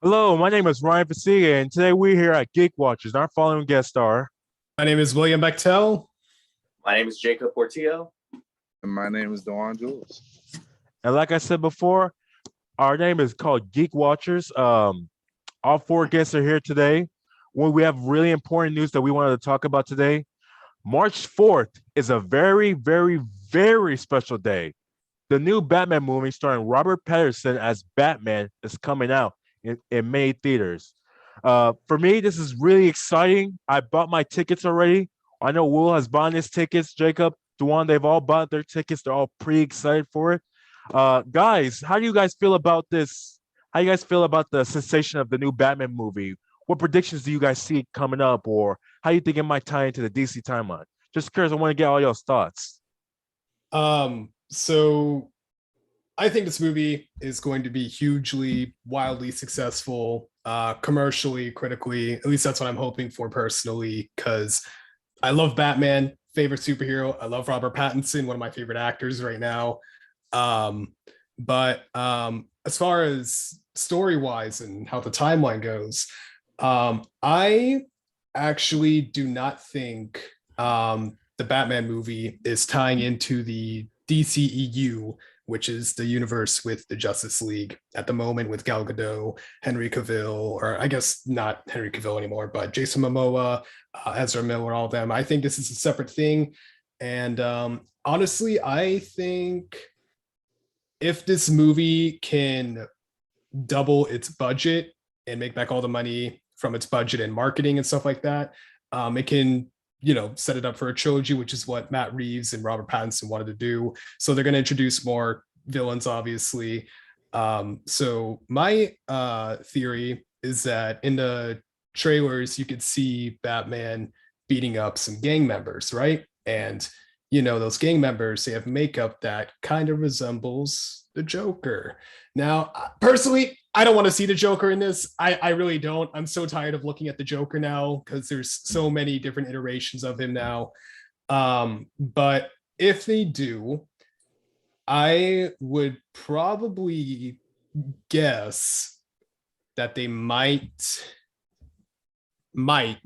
Hello, my name is Ryan Fasiga, and today we're here at Geek Watchers. Our following guest star. My name is William Bechtel. My name is Jacob Portillo. And my name is Dewan Jules. And like I said before, our name is called Geek Watchers. All four guests are here today. We have really important news that we wanted to talk about today. March 4th is a very, very, very special day. The new Batman movie starring Robert Pattinson as Batman is coming out in May theaters. For me, this is really exciting. I bought my tickets already. I know Will has bought his tickets. Jacob, Duan, they've all bought their tickets. They're all pretty excited for it. Guys, how do you guys feel about this? How do you guys feel about the sensation of the new Batman movie? What predictions do you guys see coming up, or how do you think it might tie into the DC timeline? Just curious, I want to get all y'all's thoughts. So I think this movie is going to be hugely, wildly successful, commercially, critically. At least that's what I'm hoping for personally, because I love Batman, favorite superhero. I love Robert Pattinson, one of my favorite actors right now. But as far as story-wise and how the timeline goes, I actually do not think the Batman movie is tying into the DCEU, which is the universe with the Justice League at the moment, with Gal Gadot, Henry Cavill, or I guess not Henry Cavill anymore, but Jason Momoa, Ezra Miller, all of them. I think this is a separate thing. And honestly, I think if this movie can double its budget and make back all the money from its budget and marketing and stuff like that, it can, set it up for a trilogy, which is what Matt Reeves and Robert Pattinson wanted to do. So they're going to introduce more villains, obviously. So my theory is that in the trailers, you could see Batman beating up some gang members, right? And, those gang members, they have makeup that kind of resembles the Joker. Now, personally, I don't want to see the Joker in this. I really don't. I'm so tired of looking at the Joker now because there's so many different iterations of him now. But if they do, I would probably guess that they might, like,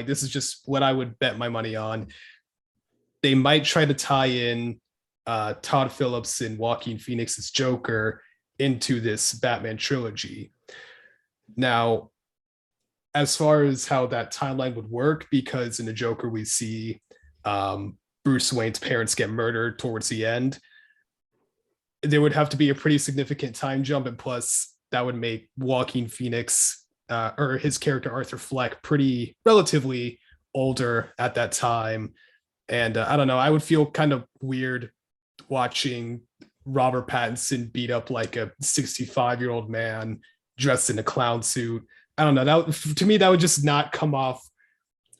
this is just what I would bet my money on. They might try to tie in Todd Phillips and Joaquin Phoenix's Joker into this Batman trilogy. Now, as far as how that timeline would work, because in the Joker we see Bruce Wayne's parents get murdered towards the end, there would have to be a pretty significant time jump, and plus that would make Joaquin Phoenix or his character Arthur Fleck pretty relatively older at that time. And I don't know, I would feel kind of weird watching Robert Pattinson beat up like a 65-year-old man dressed in a clown suit. I don't know. To me, that would just not come off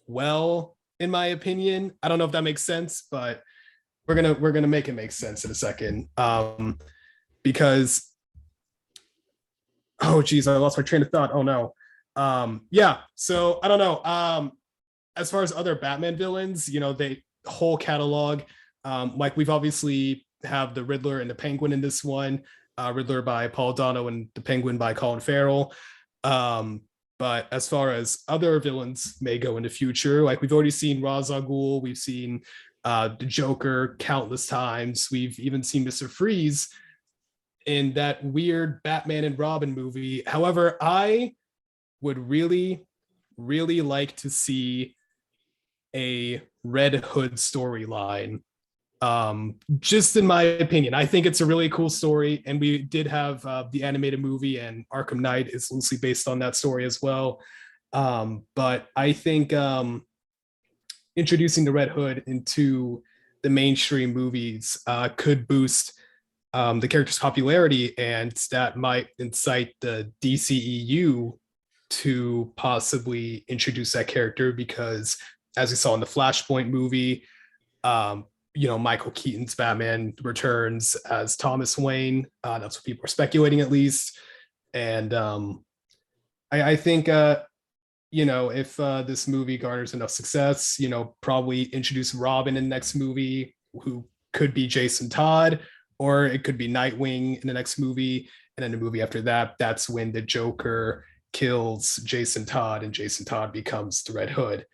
well, in my opinion. I don't know if that makes sense, but we're gonna make it make sense in a second. Because oh geez, I lost my train of thought. Oh no. Yeah. So I don't know. As far as other Batman villains, they whole catalog. Like we've obviously have the Riddler and the Penguin in this one, Riddler by Paul Dano and the Penguin by Colin Farrell. But as far as other villains may go in the future, like we've already seen Ra's al Ghul, we've seen the Joker countless times. We've even seen Mr. Freeze in that weird Batman and Robin movie. However, I would really, really like to see a Red Hood storyline. Just in my opinion, I think it's a really cool story, and we did have the animated movie, and Arkham Knight is loosely based on that story as well. But I think introducing the Red Hood into the mainstream movies could boost the character's popularity, and that might incite the DCEU to possibly introduce that character, because as we saw in the Flashpoint movie, Michael Keaton's Batman returns as Thomas Wayne. That's what people are speculating, at least. And I think, if this movie garners enough success, probably introduce Robin in the next movie, who could be Jason Todd, or it could be Nightwing in the next movie. And then the movie after that, that's when the Joker kills Jason Todd and Jason Todd becomes the Red Hood.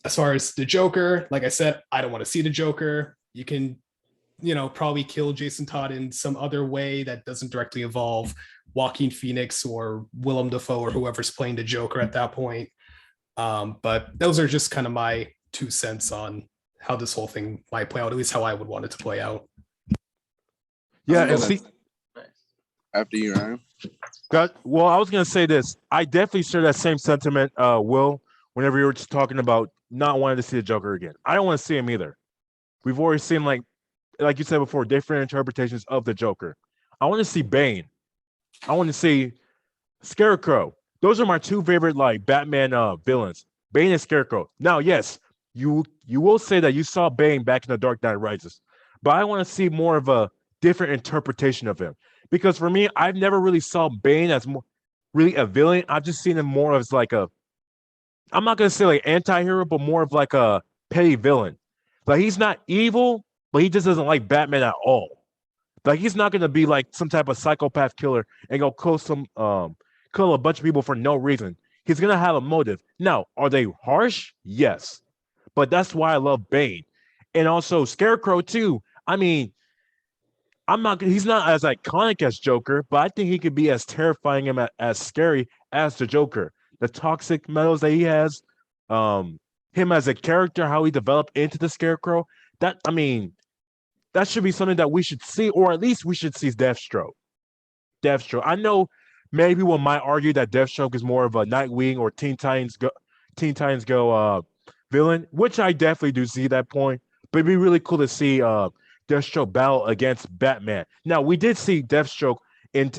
As far as the Joker, like I said, I don't want to see the Joker. You can, probably kill Jason Todd in some other way that doesn't directly involve Joaquin Phoenix or Willem Dafoe or whoever's playing the Joker at that point. But those are just kind of my 2 cents on how this whole thing might play out, at least how I would want it to play out. Yeah, I'm and gonna- see, After you, Ryan. well, I was gonna say this. I definitely share that same sentiment, Will. Whenever you were just talking about not wanting to see the Joker again, I don't want to see him either. We've already seen like you said before, different interpretations of the Joker. I want to see Bane. I want to see Scarecrow. Those are my two favorite like Batman villains, Bane and Scarecrow. Now, yes, you will say that you saw Bane back in The Dark Knight Rises, but I want to see more of a different interpretation of him because for me, I've never really saw Bane as really a villain. I've just seen him more as like a I'm not gonna say like anti-hero, but more of like a petty villain. Like he's not evil, but he just doesn't like Batman at all. Like he's not gonna be like some type of psychopath killer and go kill a bunch of people for no reason. He's gonna have a motive. Now, are they harsh? Yes. But that's why I love Bane. And also Scarecrow too. I mean, he's not as iconic as Joker, but I think he could be as terrifying and as scary as the Joker. The toxic metals that he has, him as a character, how he developed into the Scarecrow. That should be something that we should see, or at least we should see Deathstroke. Deathstroke. I know many people might argue that Deathstroke is more of a Nightwing or Teen Titans Go villain, which I definitely do see that point. But it'd be really cool to see Deathstroke battle against Batman. Now we did see Deathstroke in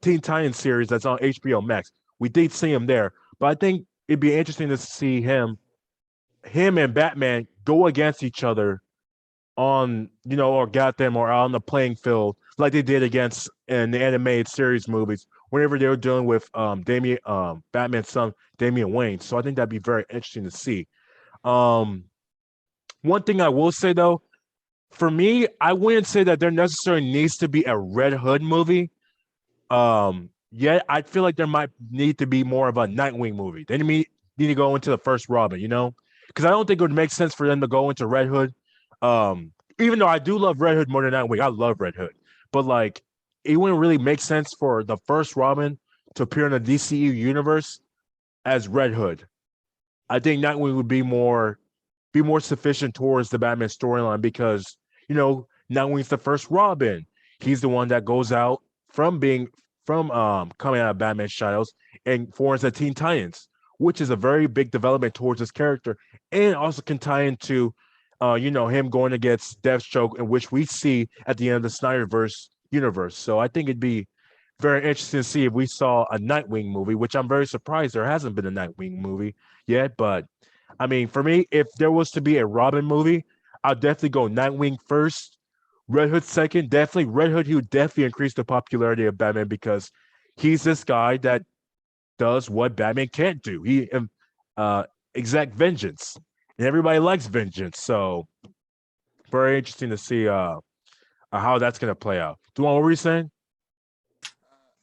Teen Titans series that's on HBO Max. We did see him there, but I think it'd be interesting to see him and Batman go against each other on or got them or on the playing field like they did against in the animated series movies whenever they were dealing with Batman's son Damian Wayne. So I think that'd be very interesting to see. Um, One thing I will say though, for me, I wouldn't say that there necessarily needs to be a Red Hood movie. Yet I feel like there might need to be more of a Nightwing movie. They need to go into the first Robin, because I don't think it would make sense for them to go into Red Hood. Even though I do love Red Hood more than Nightwing, I love Red Hood, but like it wouldn't really make sense for the first Robin to appear in the DCU universe as Red Hood. I think Nightwing would be more sufficient towards the Batman storyline because Nightwing's the first Robin. He's the one that goes out from coming out of Batman's shadows and forms the Teen Titans, which is a very big development towards his character, and also can tie into him going against Deathstroke, in which we see at the end of the Snyderverse universe. So I think it'd be very interesting to see if we saw a Nightwing movie, which I'm very surprised there hasn't been a Nightwing movie yet. But I mean, for me, if there was to be a Robin movie, I'd definitely go Nightwing first, Red Hood second. Definitely Red Hood, he would definitely increase the popularity of Batman because he's this guy that does what Batman can't do. He exact vengeance, and everybody likes vengeance. So very interesting to see how that's gonna play out. What were you saying?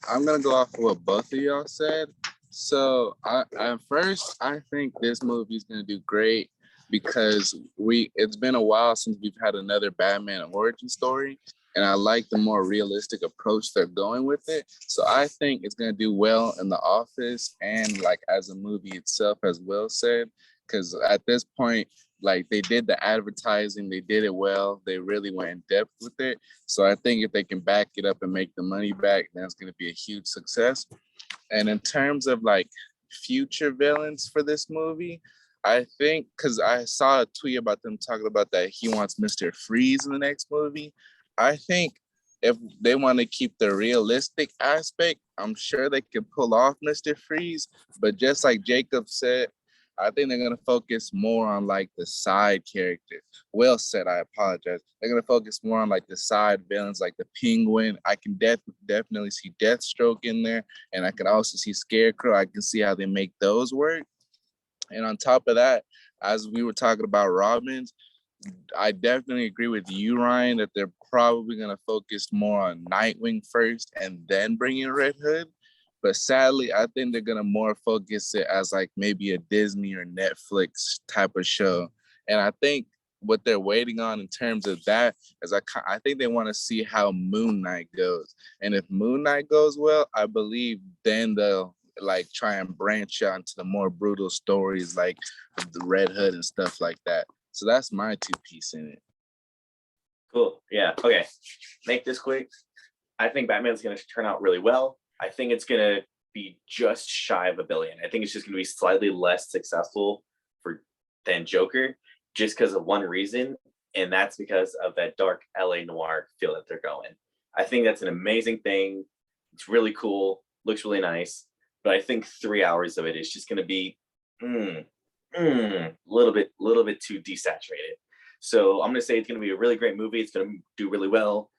I'm gonna go off of what both of y'all said. So at first I think this movie is gonna do great because it's been a while since we've had another Batman origin story, and I like the more realistic approach they're going with it. So I think it's gonna do well in The Office and like as a movie itself, as Will said, because at this point, like they did the advertising, they did it well, they really went in depth with it. So I think if they can back it up and make the money back, then it's going to be a huge success. And in terms of like future villains for this movie, I think because I saw a tweet about them talking about that he wants Mr. Freeze in the next movie. I think if they want to keep the realistic aspect, I'm sure they can pull off Mr. Freeze. But just like Jacob said, I think they're gonna focus more on like the side characters. Well said, I apologize. They're gonna focus more on like the side villains, like the Penguin. I can definitely see Deathstroke in there, and I can also see Scarecrow. I can see how they make those work. And on top of that, as we were talking about Robins, I definitely agree with you, Ryan, that they're probably going to focus more on Nightwing first and then bring in Red Hood. But sadly, I think they're going to more focus it as like maybe a Disney or Netflix type of show. And I think what they're waiting on in terms of that is I think they want to see how Moon Knight goes. And if Moon Knight goes well, I believe then they'll like try and branch out into the more brutal stories like the Red Hood and stuff like that. So that's my 2 piece in it. Cool. Yeah. Okay. Make this quick. I think Batman's going to turn out really well. I think it's going to be just shy of $1 billion. I think it's just going to be slightly less successful than Joker, just because of one reason, and that's because of that dark LA noir feel that they're going. I think that's an amazing thing. It's really cool. Looks really nice. But I think 3 hours of it is just going to be a little bit too desaturated. So I'm going to say it's going to be a really great movie. It's going to do really well.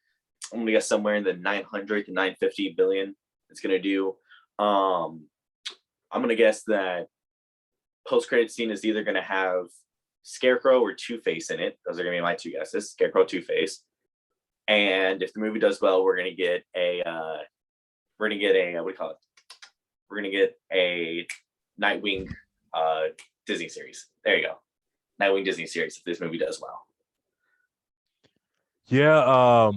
I'm going to guess somewhere in the 900 to 950 billion it's going to do. I'm going to guess that post-credit scene is either going to have Scarecrow or Two-Face in it. Those are going to be my 2 guesses, Scarecrow, Two-Face. And if the movie does well, we're going to get a what do you call it? We're going to get a Nightwing Disney series. There you go. Nightwing Disney series if this movie does well. Yeah,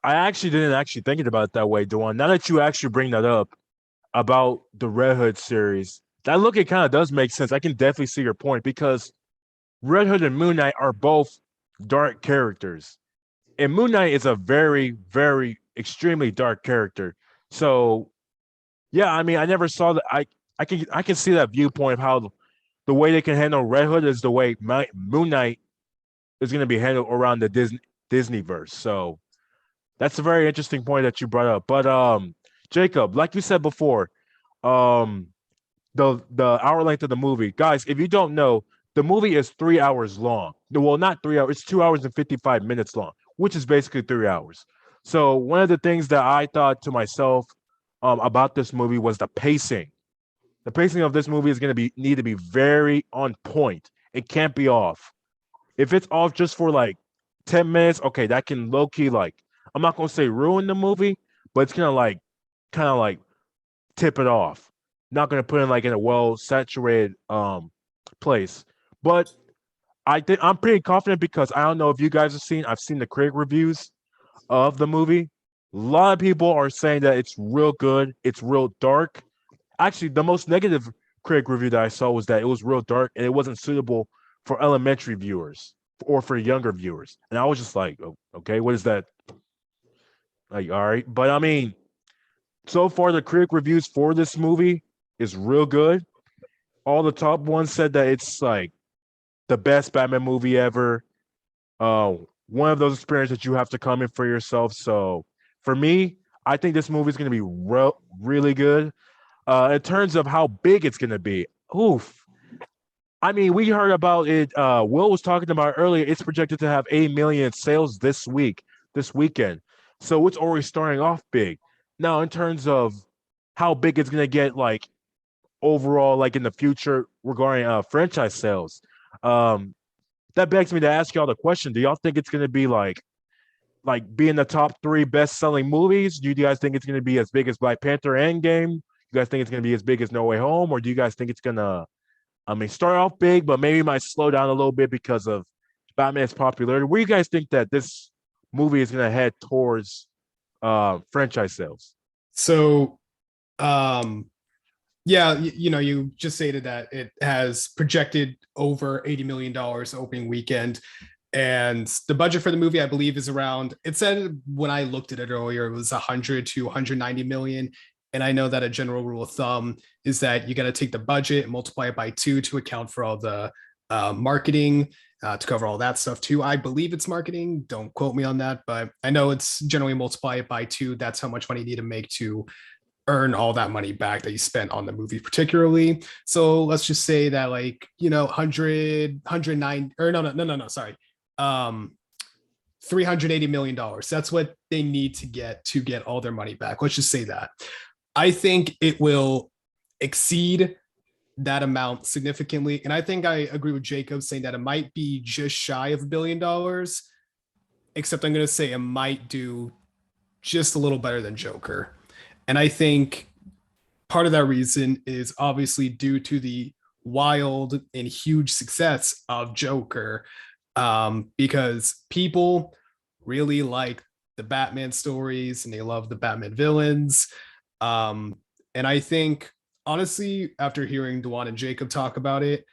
I actually didn't actually think about it that way, Dewan. Now that you actually bring that up about the Red Hood series, that look, it kind of does make sense. I can definitely see your point because Red Hood and Moon Knight are both dark characters. And Moon Knight is a very, very extremely dark character. So yeah, I mean, I never saw that. I can see that viewpoint of how the way they can handle Red Hood is the way Moon Knight is going to be handled around the Disneyverse. So that's a very interesting point that you brought up. But Jacob, like you said before, the hour length of the movie, guys, if you don't know, the movie is 3 hours long. Well, not 3 hours; it's 2 hours and 55 minutes long, which is basically 3 hours. So one of the things that I thought to myself about this movie was the pacing. The pacing of this movie is going to need to be very on point. It can't be off. If it's off just for like 10 minutes, okay, that can low key like, I'm not gonna say ruin the movie, but it's gonna like kind of like tip it off. Not gonna put it like in a well saturated place. But I think I'm pretty confident because I don't know if you guys have seen. I've seen the critic reviews of the movie. A lot of people are saying that it's real good. It's real dark. Actually, the most negative critic review that I saw was that it was real dark and it wasn't suitable for elementary viewers or for younger viewers. And I was just like, oh, okay, what is that? Like, all right. But I mean, so far the critic reviews for this movie is real good. All the top ones said that it's like the best Batman movie ever. One of those experiences that you have to come in for yourself. So for me, I think this movie is going to be really good. In terms of how big it's going to be, oof. I mean, we heard about it. Will was talking about earlier. It's projected to have 8 million sales this weekend. So it's already starting off big. Now, in terms of how big it's going to get, like overall, like in the future regarding franchise sales, that begs me to ask y'all the question: do y'all think it's going to be like be in the top 3 best-selling movies? Do you guys think it's going to be as big as Black Panther Endgame? You guys think it's going to be as big as No Way Home, or do you guys think it's going to, I mean, start off big, but maybe might slow down a little bit because of Batman's popularity? Where do you guys think that this movie is going to head towards franchise sales? So, yeah, you just stated that it has projected over $80 million opening weekend. And the budget for the movie, I believe, is around, it said when I looked at it earlier, it was 100 to 190 million. And I know that a general rule of thumb is that you got to take the budget and multiply it by 2 to account for all the marketing, to cover all that stuff too. I believe it's marketing. Don't quote me on that, but I know it's generally multiply it by 2. That's how much money you need to make to earn all that money back that you spent on the movie particularly. So let's just say that 100, 109, or no, sorry. $380 million. That's what they need to get all their money back. Let's just say that. I think it will exceed that amount significantly. And I think I agree with Jacob saying that it might be just shy of $1 billion, except I'm going to say it might do just a little better than Joker. And I think part of that reason is obviously due to the wild and huge success of Joker, because people really like the Batman stories and they love the Batman villains. And I think, honestly, after hearing Dewan and Jacob talk about it,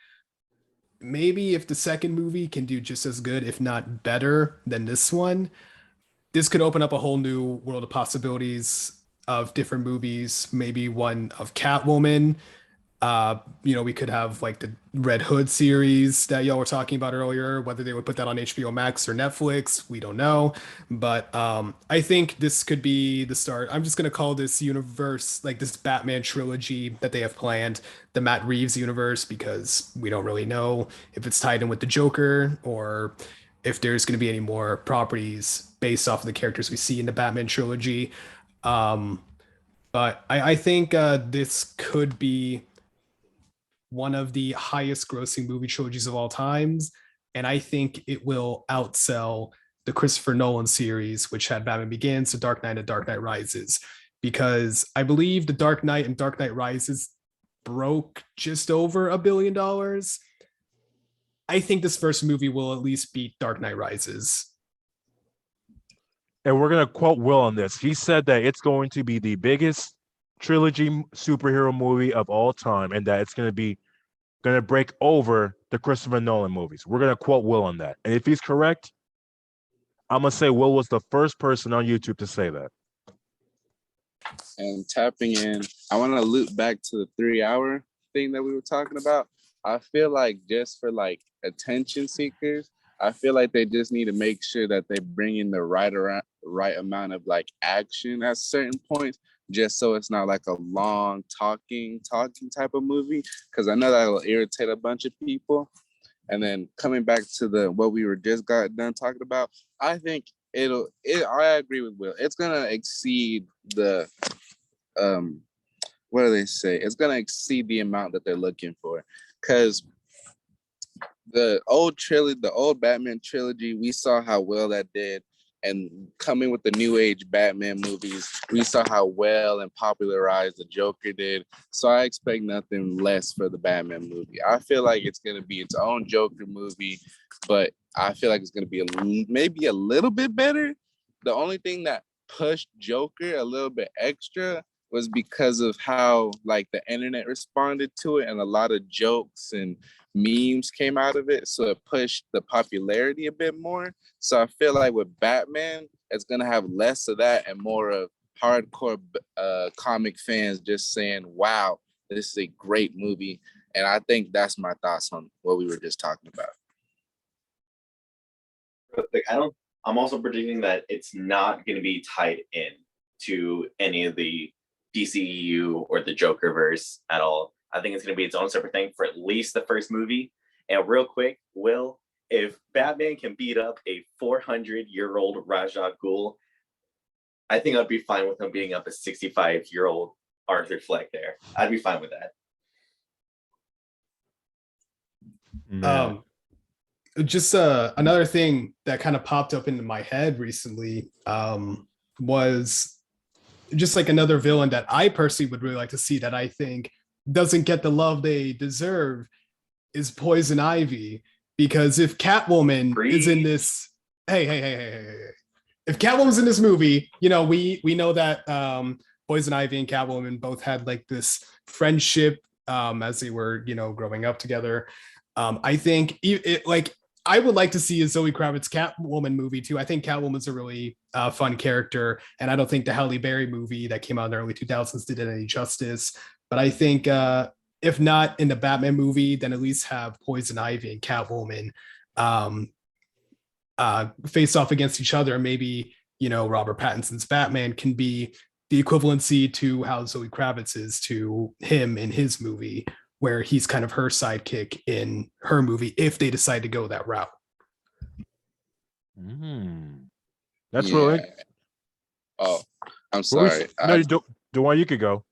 maybe if the second movie can do just as good, if not better than this one, this could open up a whole new world of possibilities of different movies. Maybe one of Catwoman. We could have like the Red Hood series that y'all were talking about earlier. Whether they would put that on HBO Max or Netflix, we don't know. But I think this could be the start. I'm just gonna call this universe, like this Batman trilogy that they have planned, the Matt Reeves universe, because we don't really know if it's tied in with the Joker or if there's going to be any more properties based off of the characters we see in the Batman trilogy. But I think this could be one of the highest grossing movie trilogies of all times. And I think it will outsell the Christopher Nolan series, which had Batman Begins, The Dark Knight, and Dark Knight Rises. Because I believe The Dark Knight and Dark Knight Rises broke just over $1 billion. I think this first movie will at least beat Dark Knight Rises. And we're going to quote Will on this. He said that it's going to be the biggest trilogy superhero movie of all time, and that it's going to break over the Christopher Nolan movies. We're going to quote Will on that. And if he's correct, I'm going to say Will was the first person on YouTube to say that. And tapping in, I want to loop back to the 3-hour thing that we were talking about. I feel like just for like attention seekers, I feel like they just need to make sure that they bring in the right amount of like action at certain points, just so it's not like a long talking type of movie, because I know that will irritate a bunch of people. And then coming back to what we were just got done talking about, I think I agree with Will. It's gonna exceed the what do they say? It's gonna exceed the amount that they're looking for, because the old Batman trilogy, we saw how well that did. And coming with the new age Batman movies, we saw how well and popularized the Joker did. So I expect nothing less for the Batman movie. I feel like it's going to be its own Joker movie, but I feel like it's going to be maybe a little bit better. The only thing that pushed Joker a little bit extra was because of how like the internet responded to it, and a lot of jokes and memes came out of it, so it pushed the popularity a bit more. So I feel like with Batman, it's gonna have less of that and more of hardcore comic fans just saying, wow, this is a great movie. And I think that's my thoughts on what we were just talking about. I'm also predicting that it's not going to be tied in to any of the DCEU or the Jokerverse at all. I think it's going to be its own separate thing for at least the first movie. And real quick, Will, if Batman can beat up a 400-year-old Ra's al Ghul, I think I'd be fine with him beating up a 65-year-old Arthur Fleck there. I'd be fine with that. Just another thing that kind of popped up into my head recently was just like another villain that I personally would really like to see that I think doesn't get the love they deserve is Poison Ivy. Because if Catwoman is in this, hey, if Catwoman's in this movie, we know that Poison Ivy and Catwoman both had like this friendship as they were, growing up together. I think I would like to see a Zoe Kravitz Catwoman movie too. I think Catwoman's a really fun character, and I don't think the Halle Berry movie that came out in the early 2000s did it any justice. But I think if not in the Batman movie, then at least have Poison Ivy and Catwoman face off against each other. Maybe, Robert Pattinson's Batman can be the equivalency to how Zoe Kravitz is to him in his movie, where he's kind of her sidekick in her movie, if they decide to go that route. That's really. Oh, I'm sorry. No, you could go.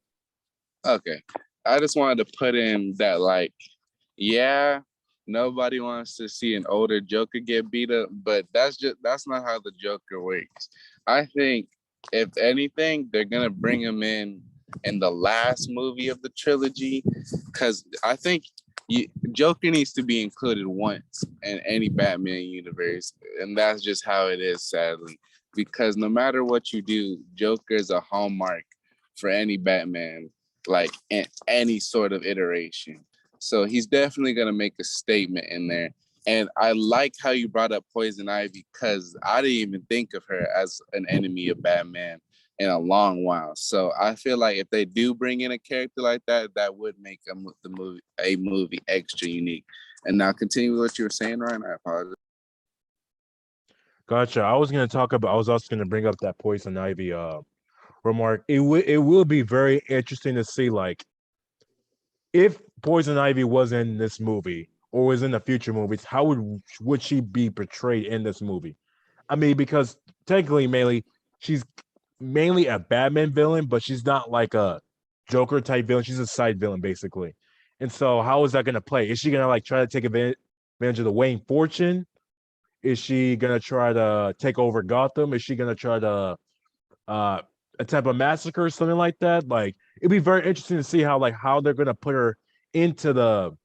Okay. I just wanted to put in that, like, yeah, nobody wants to see an older Joker get beat up, but that's not how the Joker works. I think if anything, they're gonna bring him in the last movie of the trilogy, because I think Joker needs to be included once in any Batman universe, and that's just how it is, sadly. Because no matter what you do, Joker is a hallmark for any Batman, like in any sort of iteration. So he's definitely gonna make a statement in there. And I like how you brought up Poison Ivy, because I didn't even think of her as an enemy of Batman in a long while. So I feel like if they do bring in a character like that, that would make a movie extra unique. And now continue with what you were saying, Ryan. I apologize. Gotcha. I was also gonna bring up that Poison Ivy remark. It will be very interesting to see, like, if Poison Ivy was in this movie or was in the future movies, how would she be portrayed in this movie? I mean, because technically, she's mainly a Batman villain, but she's not like a Joker type villain. She's a side villain, basically. And so, how is that going to play? Is she going to like try to take advantage of the Wayne fortune? Is she going to try to take over Gotham? Is she going to try to attempt a massacre or something like that? Like, it'd be very interesting to see how they're going to put her into the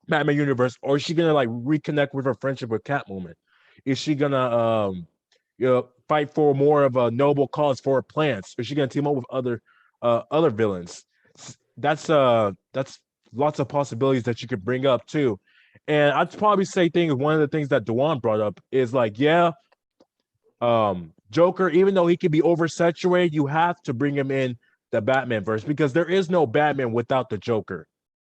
Batman universe, or is she gonna like reconnect with her friendship with Catwoman? Is she gonna fight for more of a noble cause for her plants? Is she gonna team up with other villains? That's lots of possibilities that you could bring up too. And I'd probably say one of the things that Dewan brought up is like, yeah, Joker, even though he can be oversaturated, you have to bring him in the Batman verse, because there is no Batman without the Joker.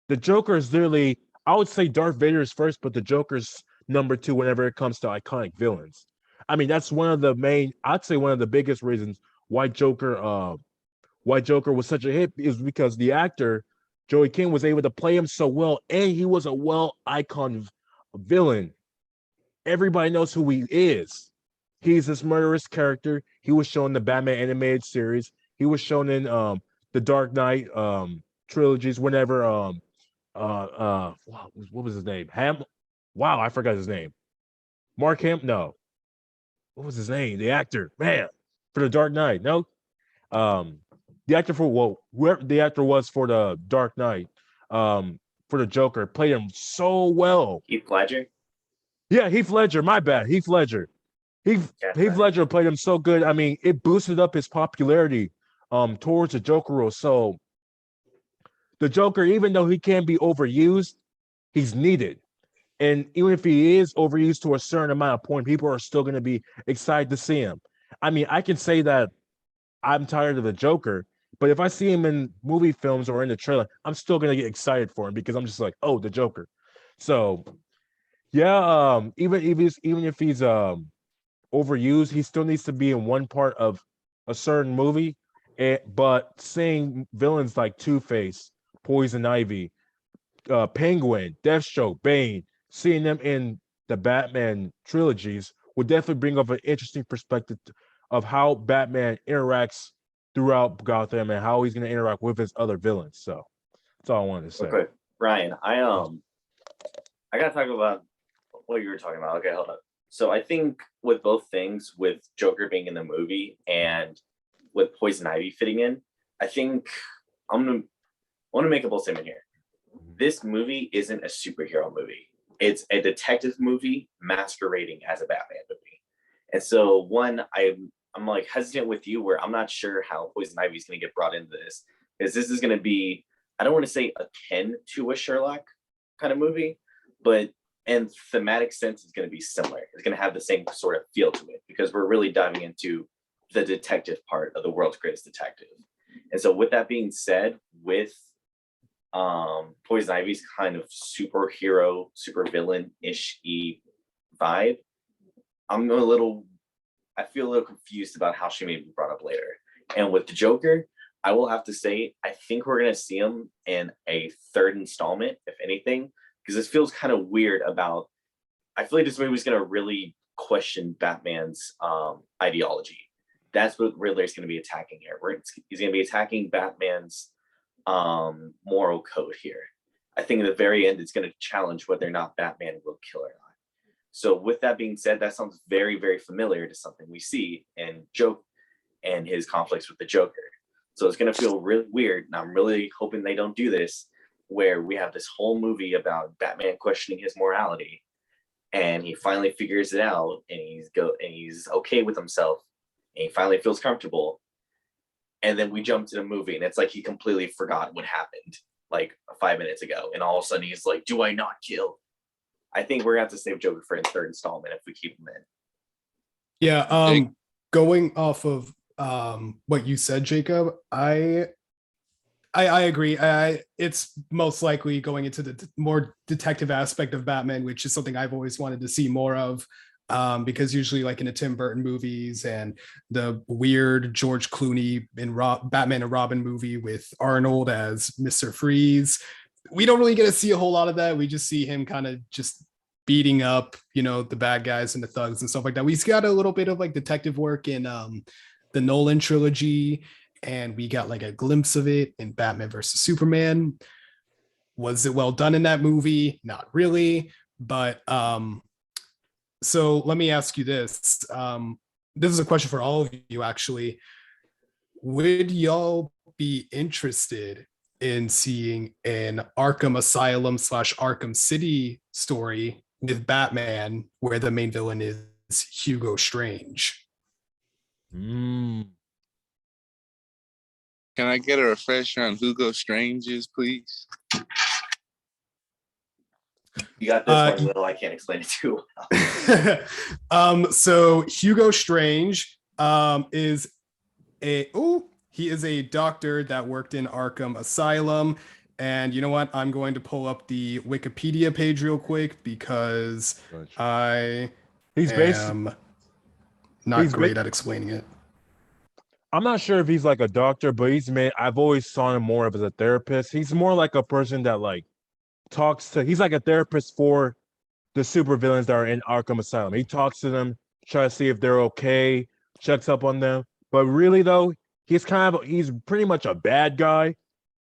The Joker is literally, I would say Darth Vader is first, but the Joker's number two whenever it comes to iconic villains. I mean, that's I'd say one of the biggest reasons why Joker was such a hit is because the actor, Joey King, was able to play him so well, and he was a icon villain. Everybody knows who he is. He's this murderous character. He was shown in the Batman animated series. He was shown in the Dark Knight trilogies whenever what was his name? Wow, I forgot his name. Mark Ham? No. What was his name? The actor, man, for the Dark Knight. No. Um, the actor whoever the actor was for the Dark Knight, for the Joker, played him so well. Heath Ledger. Yeah, Heath Ledger. My bad, Heath Ledger. Heath Ledger played him so good. I mean, it boosted up his popularity towards the Joker role. So the Joker, even though he can be overused, he's needed. And even if he is overused to a certain amount of point, people are still going to be excited to see him. I mean, I can say that I'm tired of the Joker, but if I see him in movie films or in the trailer, I'm still going to get excited for him, because I'm just like, oh, the Joker. So yeah, even if he's overused, he still needs to be in one part of a certain movie. But seeing villains like Two-Face, Poison Ivy, Penguin, Deathstroke, Bane, seeing them in the Batman trilogies would definitely bring up an interesting perspective of how Batman interacts throughout Gotham and how he's going to interact with his other villains. So that's all I wanted to say. Okay, Ryan, I gotta talk about what you were talking about. Okay, hold up. So I think with both things, with Joker being in the movie and with Poison Ivy fitting in, I think I want to make a bold statement here. This movie isn't a superhero movie. It's a detective movie masquerading as a Batman movie. And so I'm like hesitant with you, where I'm not sure how Poison Ivy is going to get brought into this, because this is going to be, I don't want to say akin to a Sherlock kind of movie, but in thematic sense, it's going to be similar. It's going to have the same sort of feel to it, because we're really diving into the detective part of the world's greatest detective. And so with that being said, with Poison Ivy's kind of superhero, super villain-ish vibe, I feel a little confused about how she may be brought up later. And with the Joker, I will have to say, I think we're going to see him in a third installment, if anything, because this feels kind of weird I feel like this movie is going to really question Batman's ideology. That's what Riddler's going to be attacking here. He's going to be attacking Batman's moral code here. I think at the very end, it's going to challenge whether or not Batman will kill or not. So with that being said, that sounds very, very familiar to something we see in Joker and his conflicts with the Joker. So it's going to feel really weird. And I'm really hoping they don't do this, where we have this whole movie about Batman questioning his morality, and he finally figures it out, and he's okay with himself, and he finally feels comfortable. And then we jump to the movie, and it's like he completely forgot what happened like 5 minutes ago, and all of a sudden he's like, "Do I not kill?" I think we're gonna have to save Joker for the third installment if we keep him in. Yeah, going off of what you said, Jacob, I agree. It's most likely going into the more detective aspect of Batman, which is something I've always wanted to see more of. Because usually, like in the Tim Burton movies and the weird George Clooney in Batman and Robin movie with Arnold as Mr. Freeze, we don't really get to see a whole lot of that. We just see him kind of just beating up, the bad guys and the thugs and stuff like that. We've got a little bit of like detective work in the Nolan trilogy, and we got like a glimpse of it in Batman versus Superman. Was it well done in that movie? Not really, but so let me ask you this. This is a question for all of you, actually. Would y'all be interested in seeing an Arkham Asylum / Arkham City story with Batman where the main villain is Hugo Strange? Can I get a refresher on Hugo Strange's, please? You got this one, Will. I can't explain it too well. So Hugo Strange is a doctor that worked in Arkham Asylum. And you know what? I'm going to pull up the Wikipedia page real quick because he's not great at explaining it. I'm not sure if he's like a doctor, but I've always saw him more of as a therapist. He's more like a person that like he's like a therapist for the supervillains that are in Arkham Asylum. He talks to them, tries to see if they're okay, checks up on them. But really though, he's pretty much a bad guy.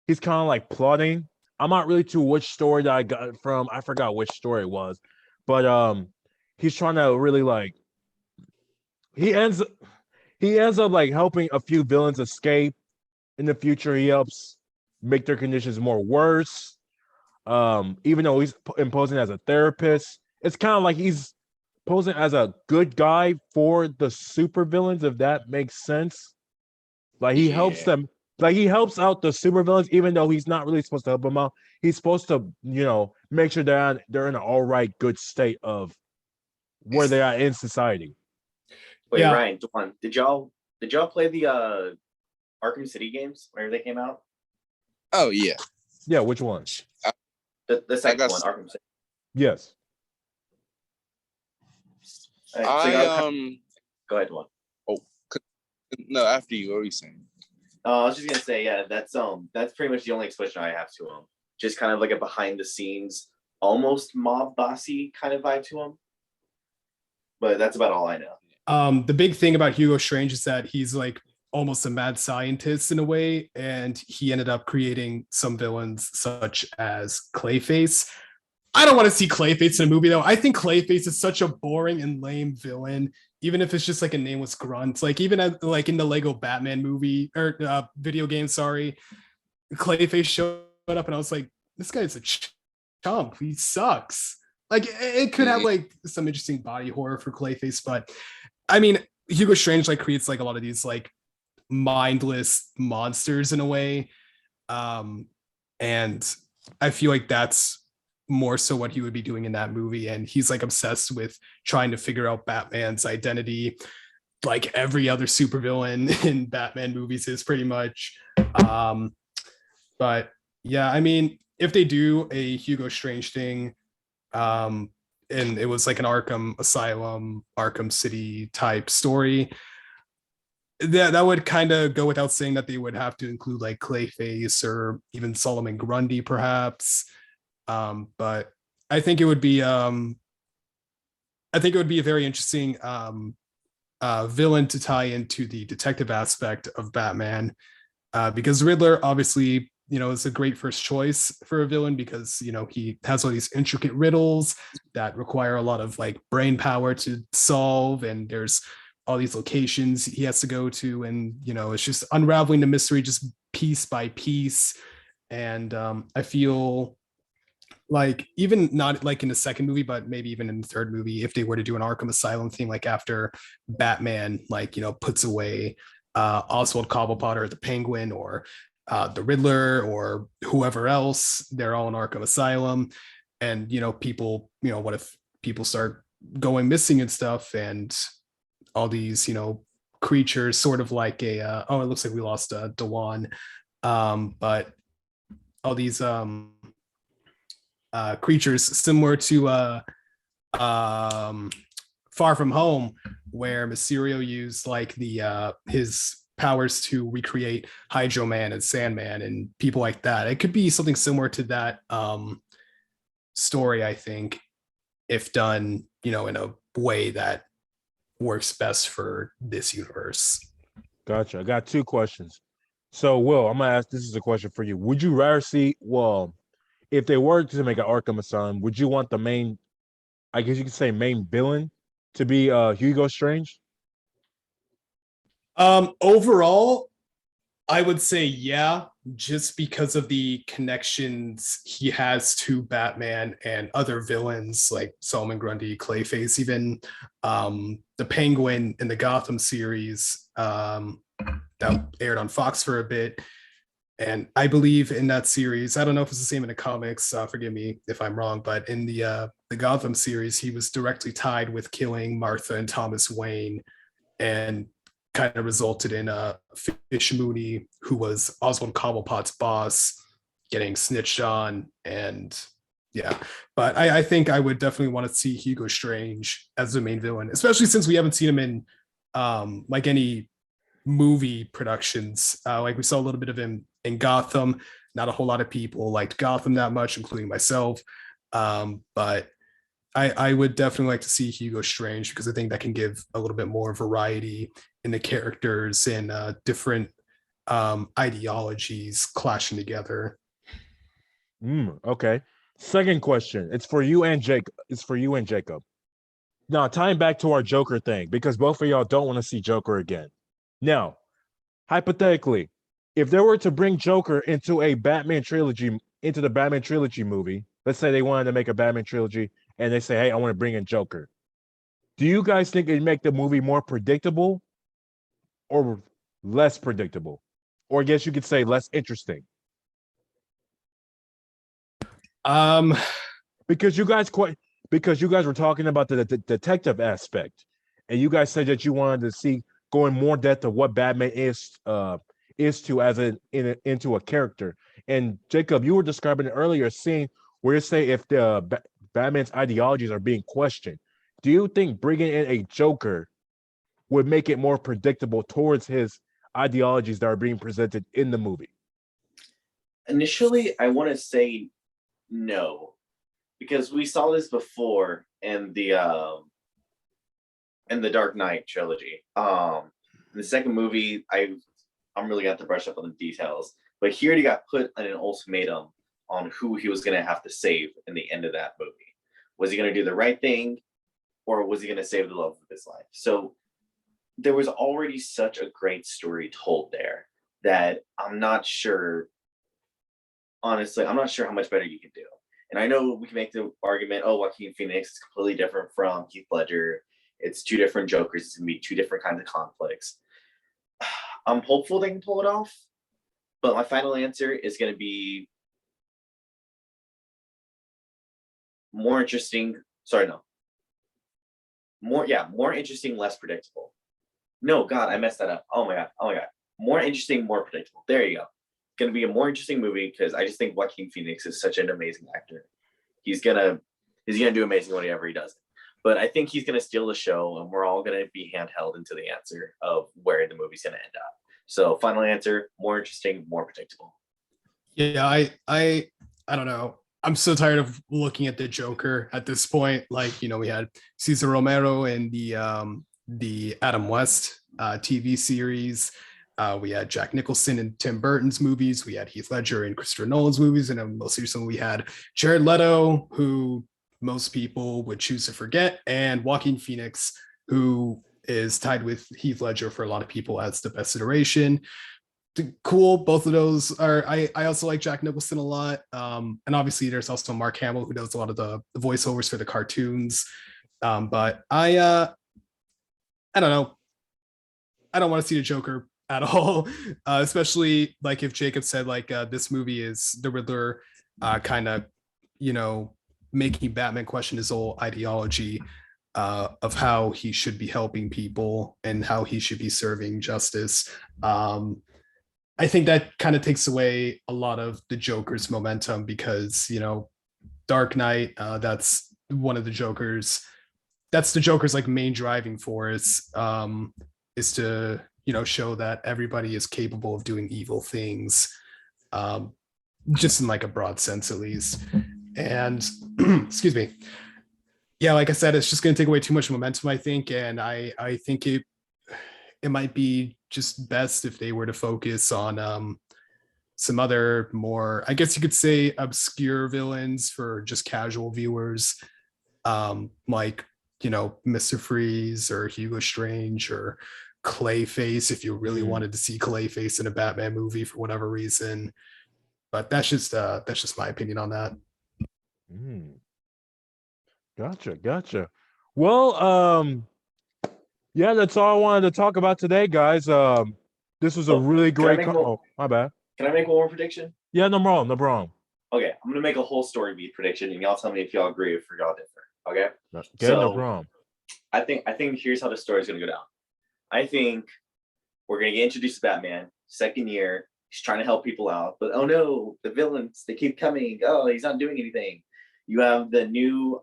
He's kind of like plotting. I'm not really too which story that I got from. I forgot which story it was, but he's trying to really like. He ends up like helping a few villains escape. In the future, he helps make their conditions more worse. Even though he's imposing as a therapist, it's kind of like he's posing as a good guy for the supervillains, if that makes sense. Like he helps them. Like he helps out the supervillains, even though he's not really supposed to help them out. He's supposed to, make sure they're in an all right, good state of where they are in society. Wait, yeah. Ryan, Dwan, did y'all play the Arkham City games whenever they came out? Oh yeah. Yeah, which ones? The second one, Arkham City. Yes. Right, go ahead, Dwan. Oh no, after you, what were you saying? I was just gonna say, yeah, that's pretty much the only expression I have to him. Just kind of like a behind the scenes, almost mob bossy kind of vibe to him. But that's about all I know. The big thing about Hugo Strange is that he's like almost a mad scientist in a way, and he ended up creating some villains such as Clayface. I don't want to see Clayface in a movie though. I think Clayface is such a boring and lame villain, even if it's just like a nameless grunt. Like even like in the Lego Batman movie or video game, sorry, Clayface showed up and I was like, this guy's a chump. He sucks. Like it could have like some interesting body horror for Clayface, but I mean, Hugo Strange like creates like a lot of these like mindless monsters in a way, and I feel like that's more so what he would be doing in that movie. And he's like obsessed with trying to figure out Batman's identity, like every other supervillain in Batman movies is pretty much. But yeah, I mean, if they do a Hugo Strange thing, and it was like an Arkham Asylum, Arkham City type story, that would kind of go without saying that they would have to include like Clayface or even Solomon Grundy, perhaps. But I think it would be a very interesting villain to tie into the detective aspect of Batman, because Riddler obviously is a great first choice for a villain because he has all these intricate riddles that require a lot of like brain power to solve, and there's all these locations he has to go to, and it's just unraveling the mystery just piece by piece. And I feel like even not like in the second movie, but maybe even in the third movie, if they were to do an Arkham Asylum thing, like after Batman, like, puts away Oswald Cobblepot or the Penguin or the Riddler or whoever else, they're all in Arkham Asylum. And, people, what if people start going missing and stuff, and all these, creatures sort of like it looks like we lost Dewan. But all these creatures similar to Far From Home, where Mysterio used like the his powers to recreate Hydro Man and Sandman and people like that. It could be something similar to that story, I think, if done, in a way that works best for this universe. Gotcha. I got two questions. So, Will, I'm gonna ask. This is a question for you. Would you rather see? Well, if they were to make an Arkham Asylum, would you want the main, I guess you could say main villain, to be Hugo Strange? Overall, I would say yeah, just because of the connections he has to Batman and other villains like Solomon Grundy, Clayface, even the Penguin in the Gotham series that aired on Fox for a bit. And I believe in that series, I don't know if it's the same in the comics, forgive me if I'm wrong, but in the Gotham series, he was directly tied with killing Martha and Thomas Wayne, and kind of resulted in Fish Mooney, who was Oswald Cobblepot's boss, getting snitched on. And yeah, but I think I would definitely want to see Hugo Strange as the main villain, especially since we haven't seen him in like any movie productions. Like we saw a little bit of him in Gotham. Not a whole lot of people liked Gotham that much, including myself. But I would definitely like to see Hugo Strange, because I think that can give a little bit more variety in the characters and different ideologies clashing together. Okay. Second question. It's for you and Jacob. Now, tying back to our Joker thing, because both of y'all don't want to see Joker again. Now, hypothetically, if they were to bring Joker into the Batman trilogy movie, let's say they wanted to make a Batman trilogy and they say, hey, I want to bring in Joker. Do you guys think it'd make the movie more predictable or less predictable? Or I guess you could say less interesting? Because you guys were talking about the detective aspect, and you guys said that you wanted to see going more depth of what Batman is into a character. And Jacob, you were describing earlier a scene where you say if the Batman's ideologies are being questioned. Do you think bringing in a Joker would make it more predictable towards his ideologies that are being presented in the movie? Initially, I want to say no, because we saw this before in the Dark Knight trilogy. In the second movie, I'm really gonna have to brush up on the details, but he already got put in an ultimatum on who he was gonna have to save in the end of that movie. Was he gonna do the right thing, or was he gonna save the love of his life? So there was already such a great story told there that I'm not sure. Honestly, I'm not sure how much better you can do. And I know we can make the argument, oh, Joaquin Phoenix is completely different from Heath Ledger. It's two different Jokers. It's going to be two different kinds of conflicts. I'm hopeful they can pull it off. But my final answer is going to be more interesting. Sorry, no. More interesting, less predictable. No, God, I messed that up. Oh my God. More interesting, more predictable. There you go. Going to be a more interesting movie, because I just think Joaquin Phoenix is such an amazing actor. He's gonna do amazing whenever he does it. But I think he's gonna steal the show, and we're all gonna be handheld into the answer of where the movie's gonna end up. So final answer: more interesting, more predictable. Yeah, I don't know. I'm so tired of looking at the Joker at this point. Like, we had Cesar Romero in the Adam West TV series. We had Jack Nicholson in Tim Burton's movies. We had Heath Ledger in Christopher Nolan's movies. And then most recently, we had Jared Leto, who most people would choose to forget, and Joaquin Phoenix, who is tied with Heath Ledger for a lot of people as the best iteration. Cool. Both of those are, I also like Jack Nicholson a lot. And obviously there's also Mark Hamill, who does a lot of the voiceovers for the cartoons. But I don't know. I don't want to see the Joker at all, especially like if Jacob said like this movie is the Riddler kind of, you know, making Batman question his whole ideology of how he should be helping people and how he should be serving justice. I think that kind of takes away a lot of the Joker's momentum because, you know, Dark Knight, that's one of the Joker's, that's the Joker's like main driving force, is to, you know, show that everybody is capable of doing evil things, just in like a broad sense at least. And excuse me. Yeah, like I said, it's just going to take away too much momentum, I think. And I think it might be just best if they were to focus on some other more, I guess you could say, obscure villains for just casual viewers, like, you know, Mr. Freeze or Hugo Strange or Clayface, if you really wanted to see Clayface in a Batman movie for whatever reason. But that's just my opinion on that. Gotcha. Well, yeah, that's all I wanted to talk about today, guys. This was a really great call. My bad. Can I make one more prediction? Yeah, no problem. Okay, I'm gonna make a whole story beat prediction, and y'all tell me if y'all agree or if y'all differ. Okay. No problem. I think here's how the story is gonna go down. I think we're gonna get introduced to Batman, second year. He's trying to help people out, but oh no, the villains, they keep coming. Oh, he's not doing anything. You have the new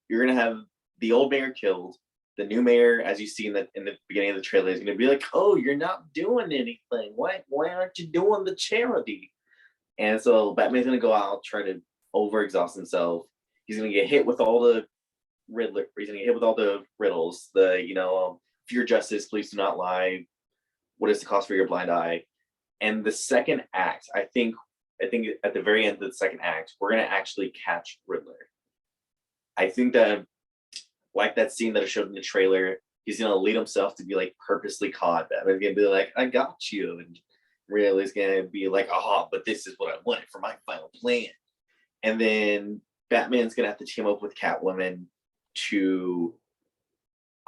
you're gonna have the old mayor killed. The new mayor, as you see in the beginning of the trailer, is gonna be like, oh, you're not doing anything. Why aren't you doing the charity? And so Batman's gonna go out, try to overexhaust himself. He's gonna get hit with all the Riddler. He's gonna get hit with all the riddles. The, you know, fear justice, please do not lie. What is the cost for your blind eye? And the second act, I think at the very end of the second act, we're gonna actually catch Riddler. I think that, like that scene that I showed in the trailer, he's gonna lead himself to be like purposely caught. Batman's gonna be like, I got you, and really is gonna be like, aha, but this is what I wanted for my final plan. And then Batman's gonna have to team up with Catwoman to,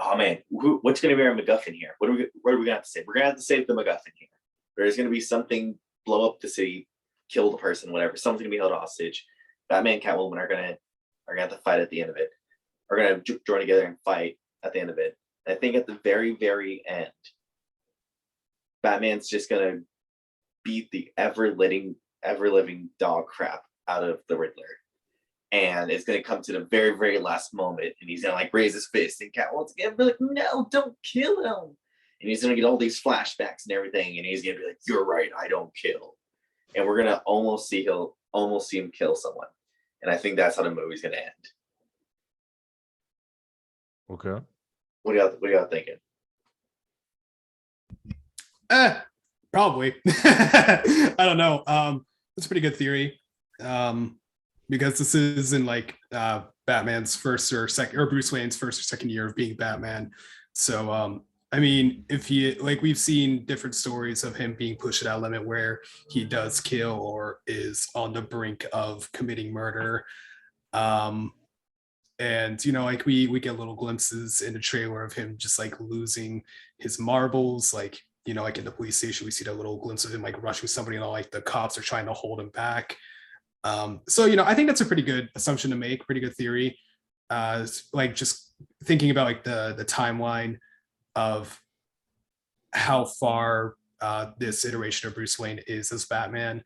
oh man, what's gonna be our MacGuffin here? What are we gonna have to say? We're gonna have to save the MacGuffin here. There's gonna be something, blow up the city, kill the person, whatever. Someone's gonna be held hostage. Batman and Catwoman are gonna have to fight at the end of it. Are gonna join together and fight at the end of it. And I think at the very, very end, Batman's just gonna beat the ever living dog crap out of the Riddler. And it's gonna come to the very, very last moment, and he's gonna like raise his fist, and Catwoman's gonna be like, no, don't kill him. And he's gonna get all these flashbacks and everything, and he's gonna be like, you're right, I don't kill. And we're gonna almost see him kill someone. And I think that's how the movie's gonna end. Okay. What are y'all thinking? Probably. I don't know. It's a pretty good theory. Because this isn't like Batman's first or second, or Bruce Wayne's first or second year of being Batman. So I mean, if he, like, we've seen different stories of him being pushed to that limit where he does kill or is on the brink of committing murder. And, you know, like we get little glimpses in the trailer of him just like losing his marbles, like, you know, like in the police station, we see that little glimpse of him like rushing somebody and all like the cops are trying to hold him back. So, you know, I think that's a pretty good assumption to make, pretty good theory. Like just thinking about like the timeline of how far this iteration of Bruce Wayne is as Batman,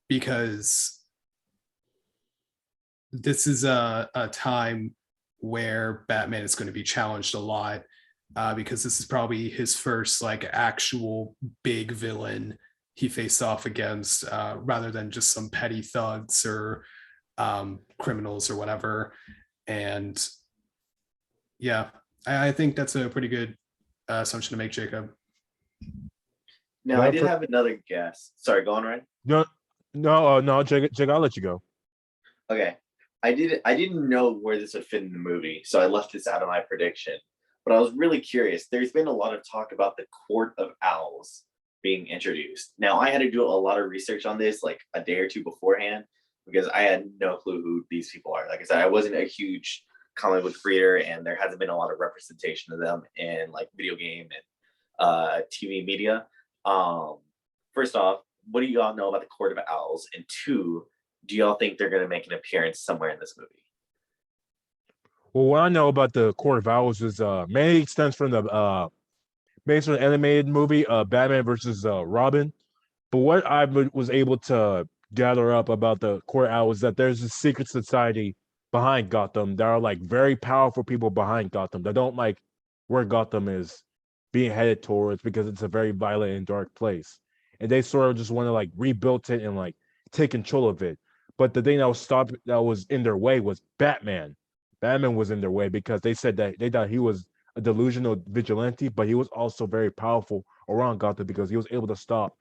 because this is a time where Batman is going to be challenged a lot, because this is probably his first like actual big villain he faced off against, rather than just some petty thugs or criminals or whatever. And yeah, I think that's a pretty good assumption to make, Jacob. Now, I did have another guess. Sorry, go on, Ryan. No, Jake, I'll let you go. Okay. I didn't know where this would fit in the movie, so I left this out of my prediction. But I was really curious. There's been a lot of talk about the Court of Owls being introduced. Now, I had to do a lot of research on this like a day or two beforehand because I had no clue who these people are. Like I said, I wasn't a huge comic book reader, and there hasn't been a lot of representation of them in like video game and TV media. First off, what do y'all know about the Court of Owls? And two, do y'all think they're going to make an appearance somewhere in this movie? Well, what I know about the Court of Owls is mainly extends from the based on the animated movie Batman versus Robin. But what I was able to gather up about the Court of Owls is that there's a secret society behind Gotham. There are like very powerful people behind Gotham that don't like where Gotham is being headed towards because it's a very violent and dark place. And they sort of just want to like rebuild it and like take control of it. But the thing that was in their way was Batman. Batman was in their way because they said that they thought he was a delusional vigilante, but he was also very powerful around Gotham because he was able to stop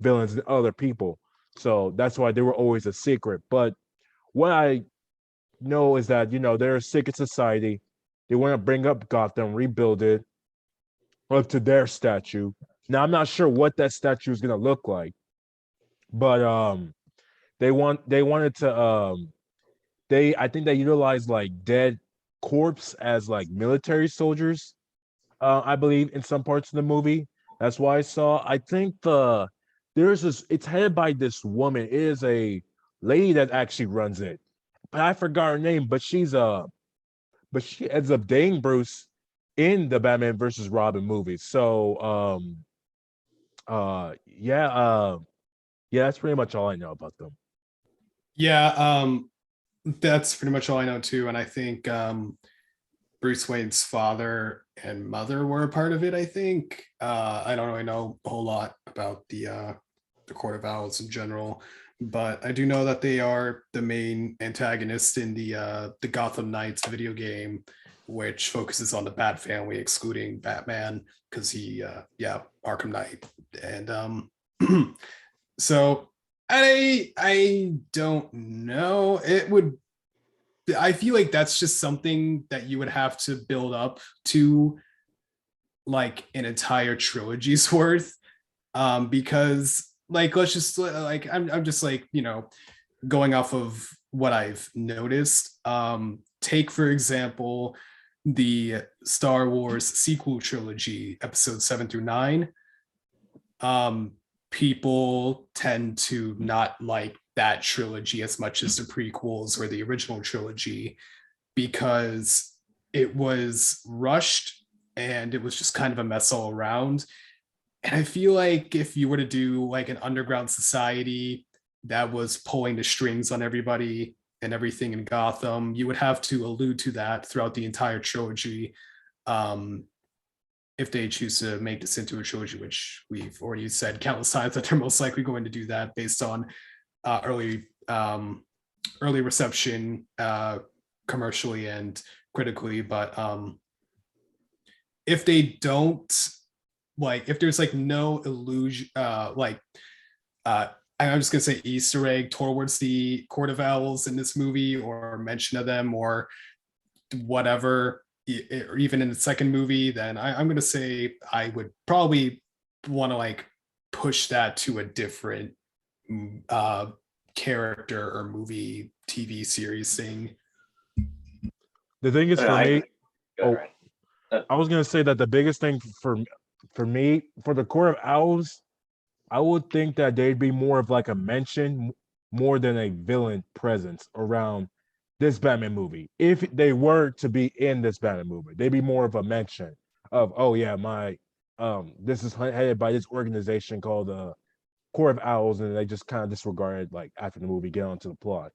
villains and other people. So that's why they were always a secret. But what I know is that, they're a secret society. They want to bring up Gotham, rebuild it up to their statue. Now, I'm not sure what that statue is going to look like, but they wanted to I think they utilized like dead corpse as like military soldiers, I believe, in some parts of the movie. That's why I think it's headed by this woman. It is a lady that actually runs it, but I forgot her name. But she ends up dating Bruce in the Batman versus Robin movie. So yeah, that's pretty much all I know about them. Yeah, that's pretty much all I know too. And I think Bruce Wayne's father and mother were a part of it, I think. I don't really know a whole lot about the Court of Owls in general, but I do know that they are the main antagonist in the Gotham Knights video game, which focuses on the Bat family, excluding Batman, because he Arkham Knight. And so I don't know. I feel like that's just something that you would have to build up to like an entire trilogy's worth. Because like, let's just like, I'm just like, going off of what I've noticed. Take, for example, the Star Wars sequel trilogy, episodes 7 through 9. People tend to not like that trilogy as much as the prequels or the original trilogy because it was rushed and it was just kind of a mess all around. And I feel like if you were to do like an underground society that was pulling the strings on everybody and everything in Gotham, you would have to allude to that throughout the entire trilogy. If they choose to make this into a trilogy, which we've already said countless times that they're most likely going to do that based on early reception commercially and critically. But if they don't, like, if there's like no illusion, I'm just gonna say Easter egg towards the Court of Owls in this movie or mention of them or whatever, or even in the second movie, then I'm going to say I would probably want to like push that to a different character or movie TV series thing. The thing is, for me, I was going to say that the biggest thing for me, for the Court of Owls, I would think that they'd be more of like a mention more than a villain presence around this Batman movie. If they were to be in this Batman movie, they'd be more of a mention of, oh yeah, this is headed by this organization called Court of Owls, and they just kind of disregard it like after the movie, get on to the plot.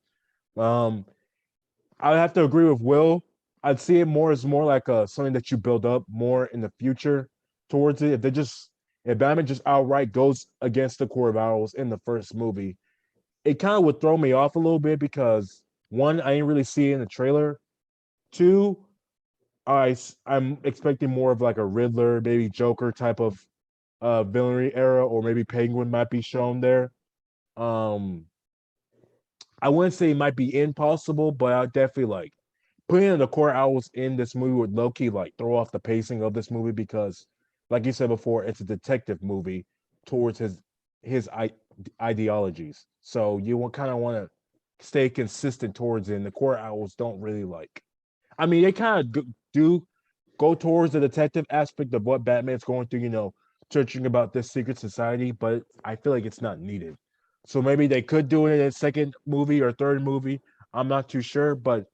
I have to agree with Will. I'd see it more as more like something that you build up more in the future towards it. If Batman just outright goes against the Court of Owls in the first movie, it kind of would throw me off a little bit because one, I didn't really see it in the trailer. Two, I'm expecting more of like a Riddler, maybe Joker type of villainy era, or maybe Penguin might be shown there. Um, I wouldn't say it might be impossible, but I definitely like putting the core owls in this movie would low key like throw off the pacing of this movie because, like you said before, it's a detective movie towards his ideologies. So you will kind of want to stay consistent towards it. And the core owls don't really like. I mean, they kind of do go towards the detective aspect of what Batman's going through. Searching about this secret society, but I feel like it's not needed. So maybe they could do it in a second movie or third movie. I'm not too sure, but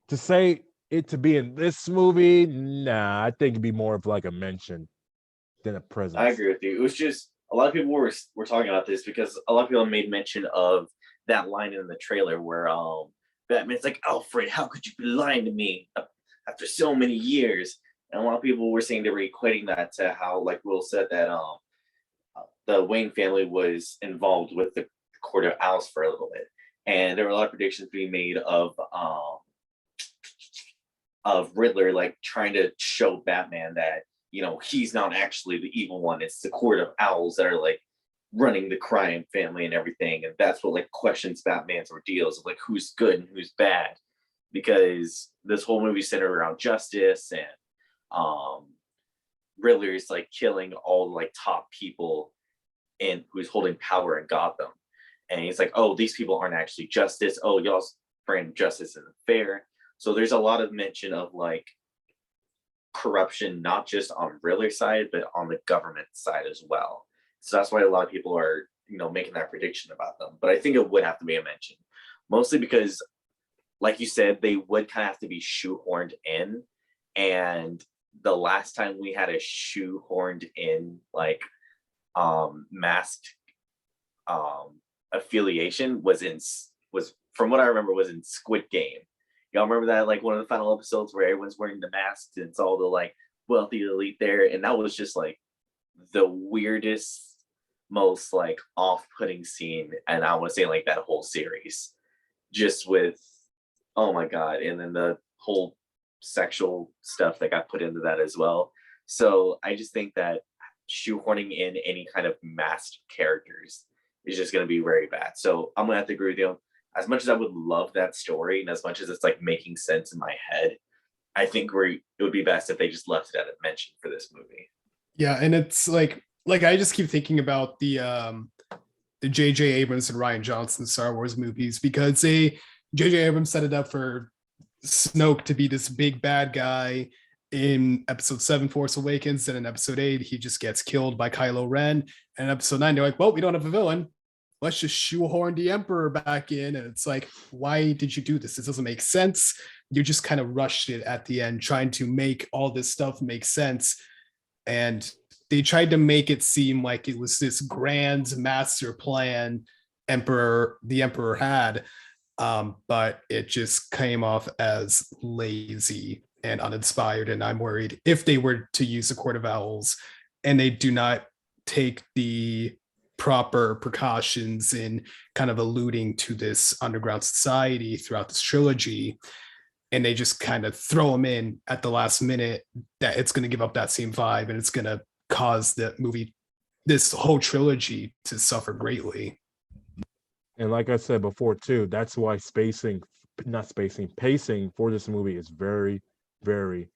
to say it to be in this movie, nah, I think it'd be more of like a mention than a presence. I agree with you. It was just a lot of people were talking about this because a lot of people made mention of that line in the trailer where Batman's like, Alfred, how could you be lying to me after so many years? And a lot of people were saying they were equating that to how, like Will said, that the Wayne family was involved with the Court of Owls for a little bit, and there were a lot of predictions being made of Riddler like trying to show Batman that he's not actually the evil one. It's the Court of Owls that are like running the crime family and everything, and that's what like questions Batman's ordeals of like who's good and who's bad, because this whole movie centered around justice, and Riddler is like killing all the like top people in who's holding power in Gotham. And he's like, oh, these people aren't actually justice. Oh, y'all's brand of justice isn't fair. So there's a lot of mention of like corruption, not just on Riddler's side, but on the government side as well. So that's why a lot of people are, making that prediction about them. But I think it would have to be a mention, mostly because, like you said, they would kind of have to be shoehorned in. And the last time we had a shoehorned in like masked affiliation was from what I remember was in Squid Game. Y'all remember that, like one of the final episodes where everyone's wearing the masks and it's all the like wealthy elite there, and that was just like the weirdest, most like off-putting scene, and I want to say like that whole series, just with oh my god, and then the whole sexual stuff that got put into that as well. So I just think that shoehorning in any kind of masked characters is just going to be very bad. So I'm going to have to agree with you. As much as I would love that story, and as much as it's like making sense in my head, I think it would be best if they just left it at a mention for this movie. Yeah, and it's like I just keep thinking about the J.J. Abrams and Rian Johnson Star Wars movies, because J.J. Abrams set it up for Snoke to be this big bad guy in episode 7, Force Awakens, and in episode 8, he just gets killed by Kylo Ren. And in episode 9, they're like, well, we don't have a villain. Let's just shoehorn the Emperor back in. And it's like, why did you do this? This doesn't make sense. You just kind of rushed it at the end, trying to make all this stuff make sense. And they tried to make it seem like it was this grand master plan the Emperor had. But it just came off as lazy and uninspired. And I'm worried if they were to use the Court of Owls and they do not take the proper precautions in kind of alluding to this underground society throughout this trilogy, and they just kind of throw them in at the last minute, that it's going to give up that same vibe, and it's going to cause the movie, this whole trilogy, to suffer greatly. And like I said before too, that's why pacing for this movie is very, very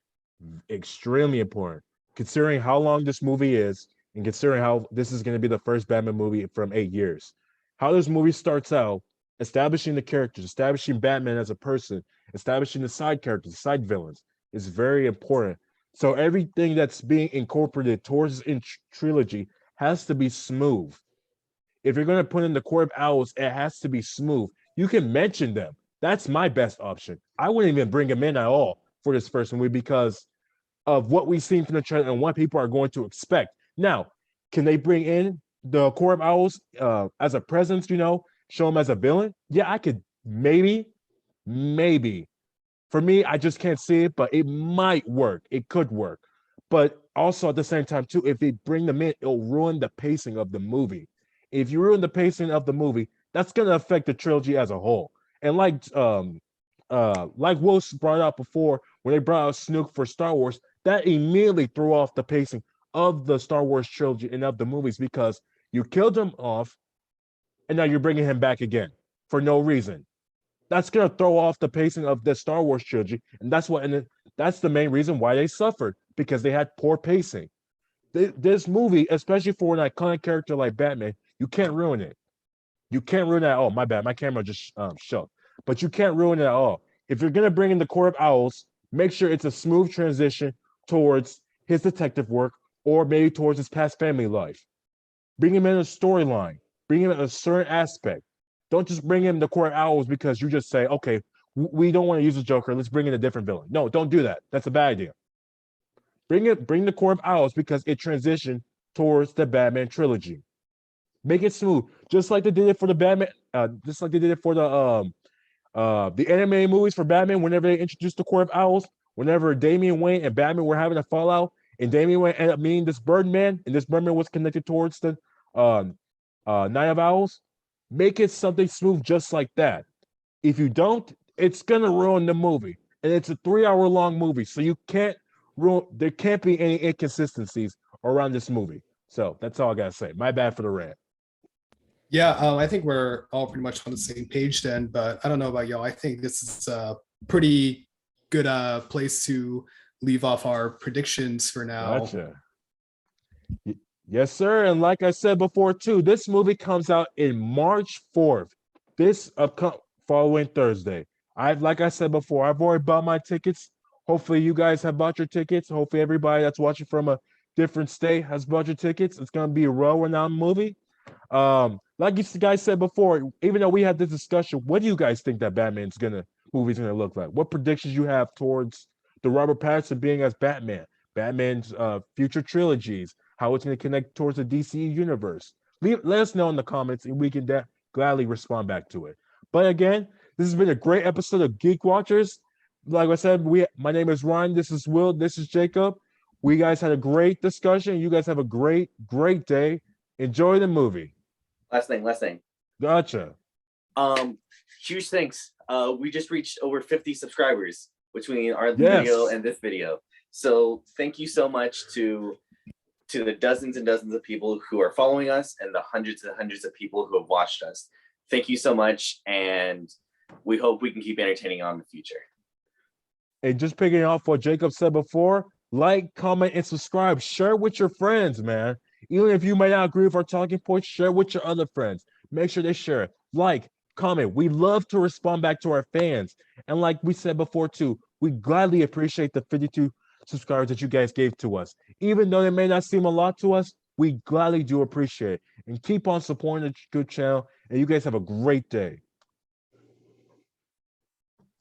extremely important, considering how long this movie is and considering how this is going to be the first Batman movie from 8 years. How this movie starts out, establishing the characters, establishing Batman as a person, establishing the side characters, the side villains, is very important. So everything that's being incorporated towards this trilogy has to be smooth. If you're going to put in the Court of Owls, it has to be smooth. You can mention them. That's my best option. I wouldn't even bring them in at all for this first movie because of what we've seen from the trailer and what people are going to expect. Now, can they bring in the Court of Owls as a presence, show them as a villain? Yeah, I could maybe. For me, I just can't see it, but it might work. It could work. But also at the same time, too, if they bring them in, it'll ruin the pacing of the movie. If you ruin the pacing of the movie, that's going to affect the trilogy as a whole. And like Will brought out before, when they brought out Snoke for Star Wars, that immediately threw off the pacing of the Star Wars trilogy and of the movies because you killed him off and now you're bringing him back again for no reason. That's gonna throw off the pacing of the Star Wars trilogy, and that's the main reason why they suffered because they had poor pacing. This movie, especially for an iconic character like Batman, you can't ruin it. You can't ruin that. Oh, my bad, my camera just shut. But you can't ruin it at all. If you're gonna bring in the Court of Owls, make sure it's a smooth transition towards his detective work or maybe towards his past family life. Bring him in a storyline. Bring him in a certain aspect. Don't just bring him the Court of Owls because you just say, okay, we don't want to use the Joker. Let's bring in a different villain. No, don't do that. That's a bad idea. Bring the Court of Owls because it transitioned towards the Batman trilogy. Make it smooth, just like they did it for the Batman, just like they did it for the anime movies for Batman. Whenever they introduced the Court of Owls, whenever Damian Wayne and Batman were having a fallout, and Damian Wayne ended up meeting this Birdman, and this Birdman was connected towards the Night of Owls. Make it something smooth just like that. If you don't, it's gonna ruin the movie, and it's a 3 hour long movie, so you can't ruin. There can't be any inconsistencies around this movie. So that's all I gotta say. My bad for the rant. Yeah, I think we're all pretty much on the same page then, but I don't know about y'all. I think this is a pretty good place to leave off our predictions for now. Gotcha. Yes, sir. And like I said before, too, this movie comes out in March 4th, this following Thursday. Like I said before, I've already bought my tickets. Hopefully, you guys have bought your tickets. Hopefully, everybody that's watching from a different state has bought your tickets. It's going to be a well-renowned movie. Like you guys said before, even though we had this discussion, what do you guys think that movie's gonna look like? What predictions you have towards the Robert Pattinson being as Batman, Batman's future trilogies, how it's gonna connect towards the DC universe? Let us know in the comments, and we can gladly respond back to it. But again, this has been a great episode of Geek Watchers. Like I said, my name is Ryan. This is Will. This is Jacob. We guys had a great discussion. You guys have a great day. Enjoy the movie. Last thing. Gotcha. Huge thanks. We just reached over 50 subscribers between our video and this video. So thank you so much to the dozens and dozens of people who are following us and the hundreds and hundreds of people who have watched us. Thank you so much, and we hope we can keep entertaining on in the future. And just picking off what Jacob said before, like, comment, and subscribe. Share with your friends, man. Even if you may not agree with our talking points, share with your other friends. Make sure they share it. Like, comment. We love to respond back to our fans. And like we said before too, we gladly appreciate the 52 subscribers that you guys gave to us. Even though it may not seem a lot to us, we gladly do appreciate it. And keep on supporting the good channel. And you guys have a great day.